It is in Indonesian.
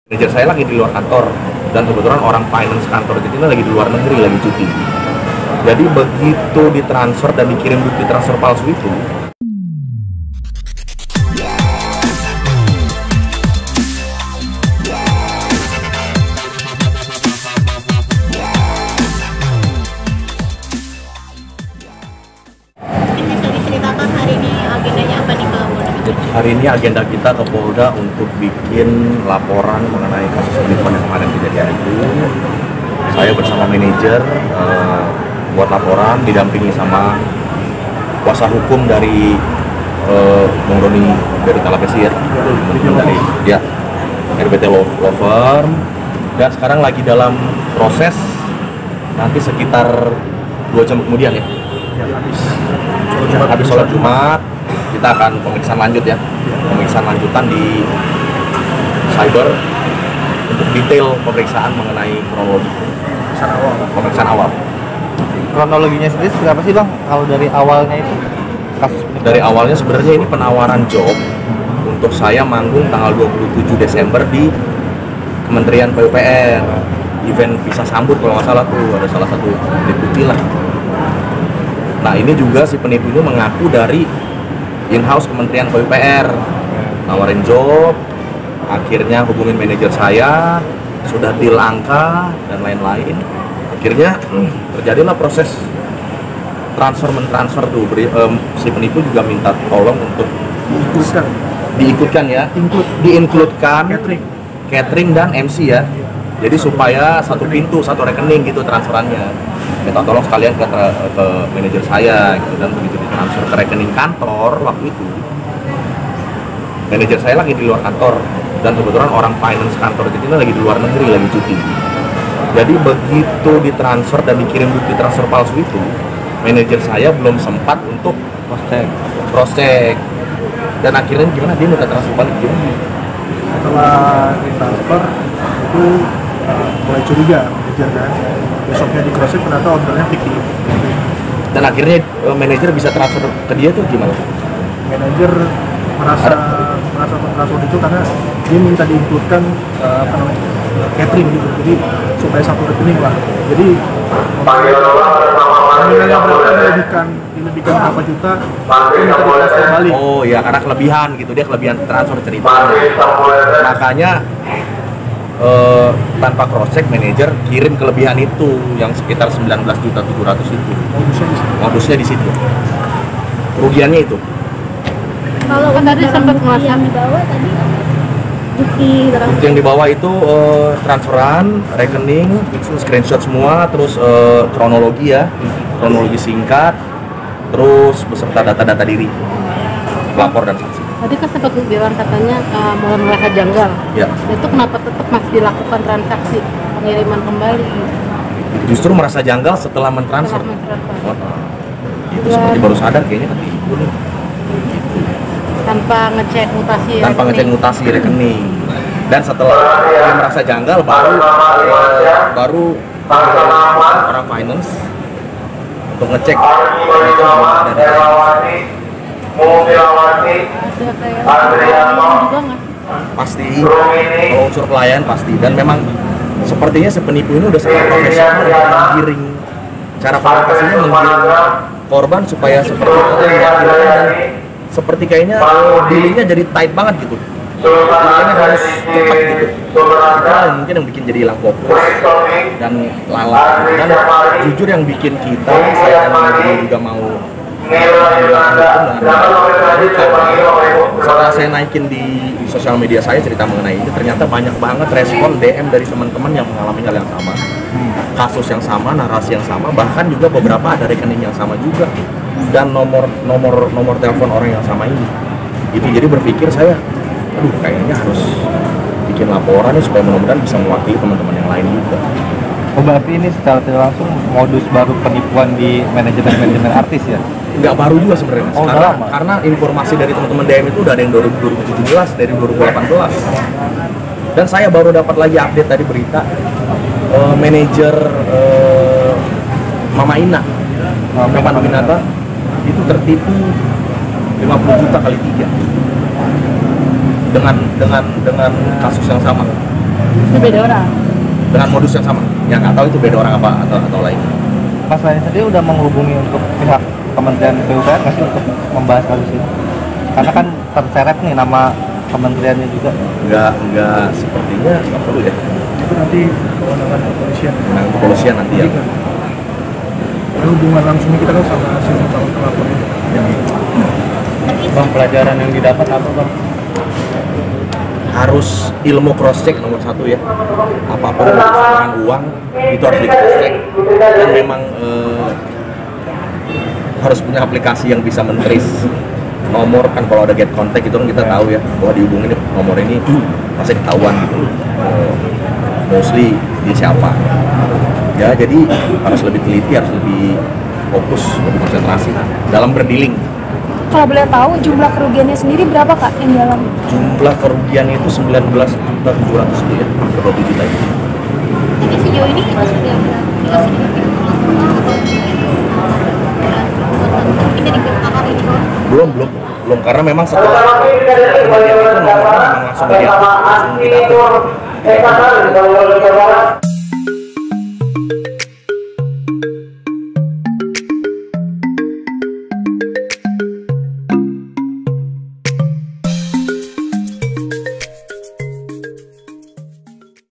Manajer saya lagi di luar kantor dan kebetulan orang finance kantor ini lagi di luar negeri, lagi cuti. Jadi begitu ditransfer dan dikirim bukti transfer palsu itu, Ini bisa diceritakan hari ini agendanya apa nih Pak Polda? hari ini agenda kita ke Polda untuk bikin laporan mengenai kasus penipuan yang kemarin kejadian itu. Saya bersama manajer buat laporan, didampingi sama kuasa hukum dari Bung Roni dari Talapesir, dari ya RBT Law Firm, dan sekarang lagi dalam proses. Nanti sekitar 2 jam kemudian ya, habis sholat Jumat kita akan pemeriksaan lanjut ya, pemeriksaan lanjutan di cyber untuk detail pemeriksaan mengenai kronologi pemeriksaan awal. Kronologinya sendiri seperti apa sih Bang? Kalau dari awalnya itu kasus penipuan? Dari awalnya sebenarnya ini penawaran job untuk saya manggung tanggal 27 Desember di Kementerian PUPR, event Bisa Sambut kalau nggak salah tuh, ada salah satu deputi lah. Nah ini juga si penipu ini mengaku dari in-house Kementerian PUPR, nawarin job, akhirnya hubungin manajer saya, sudah deal angka dan lain-lain. Akhirnya terjadilah proses mentransfer tuh. Si penipu juga minta tolong untuk diikutkan ya, diinkludkan catering dan MC ya. Jadi supaya satu pintu, satu rekening gitu transferannya. Minta tolong sekalian ke manajer saya gitu, dan begitu ditransfer ke rekening kantor waktu itu. Manajer saya lagi di luar kantor dan kebetulan orang finance kantor ini lagi di luar negeri, lagi cuti. Jadi begitu ditransfer dan dikirim bukti transfer palsu itu, manajer saya belum sempat untuk cross check. Dan akhirnya gimana, dia minta transfer balik gimana? Setelah ditransfer itu mulai curiga manajer kan, besoknya di cross check ternyata ordernya fiktif. Dan akhirnya manajer bisa transfer ke dia tuh gimana? Manajer merasa mentransfer itu karena dia minta diinkludkan catering gitu, jadi supaya satu rekening lah. Jadi nominalnya berapa dilebihkan berapa juta, itu minta ditransfer balik. Oh ya, karena kelebihan gitu, dia kelebihan transfer cerita. Makanya tanpa cross check manajer kirim kelebihan itu yang sekitar 19.700.000 itu. Modusnya di situ. Kerugiannya itu. Kalau kan tadi sempat yang dibawa tadi bukti yang dibawa itu transferan, rekening, screenshot semua, terus kronologi ya, kronologi singkat, terus beserta data-data diri, pelapor dan saksi. Tadi kan sempat bilang katanya mulai merasa janggal. Ya. Itu kenapa tetap masih dilakukan transaksi pengiriman kembali? Justru merasa janggal setelah mentransfer. Oh, itu seperti baru sadar kayaknya ketipu nih. Tanpa ngecek mutasi. Tanpa ngecek mutasi rekening. Dan setelah dia merasa janggal baru orang finance untuk ngecek itu ada di pasti kalau unsur pelayan pasti, dan memang sepertinya si penipu ini udah sangat profesional ya, menggiring cara komunikasinya, menggiring korban supaya seperti itu meyakinkan, dan seperti kayaknya dealingnya jadi tight banget gitu, dealingnya harus cepat gitu. Itu mungkin yang bikin jadi hilang fokus dan lalai, dan jujur yang bikin kita, saya dan manajemen juga mau setelah saya naikin di sosial media saya cerita mengenai ini, ternyata banyak banget respon DM dari teman-teman yang mengalami hal yang sama, kasus yang sama, narasi yang sama, bahkan juga beberapa ada rekening yang sama juga dan nomor telepon orang yang sama ini. Itu jadi berpikir saya, aduh kayaknya harus bikin laporan nih supaya mudah-mudahan bisa mewakili teman-teman yang lain juga. Oh berarti ini secara tidak langsung modus baru penipuan di manajemen artis ya? Nggak baru juga sebenarnya, karena informasi dari teman-teman DM itu udah ada yang 2017, dari 2018. Dan saya baru dapat lagi update tadi berita, manajer Mama Ina, Pandu Winata itu tertipu 50 juta kali 3 dengan kasus yang sama. Itu beda orang. dengan modus yang sama. Yang nggak tahu itu beda orang apa atau lain. Mas Rani sendiri udah menghubungi untuk pihak Kementerian PUPR nggak sih untuk membahas kasus ini? Karena kan terseret nih nama kementeriannya juga. Nggak sepertinya nggak perlu ya. Itu nanti kewenangan kepolisian. Nah, kepolisian nanti ya. Karena hubungan langsung kita kan sama si calon pelapor ini. Bang, pelajaran yang didapat apa bang? Harus ilmu cross check nomor satu ya. Apapun dengan uang itu harus di cross check dan memang harus punya aplikasi yang bisa men-trace nomor. Kan kalau ada get contact itu kan kita tahu ya bahwa dihubungin nomor ini pasti ketahuan gitu. Mostly dia siapa ya, jadi harus lebih teliti, harus lebih fokus, lebih konsentrasi dalam berdealing. Kalau boleh tahu jumlah kerugiannya sendiri berapa Kak yang dalam? Jumlah kerugian itu 19.700.000 ya, 27 juta itu. Jadi sejauh ini kita sudah dikasih belum karena memang setelah kejadian itu nomornya memang langsung diaktif, langsung didapat.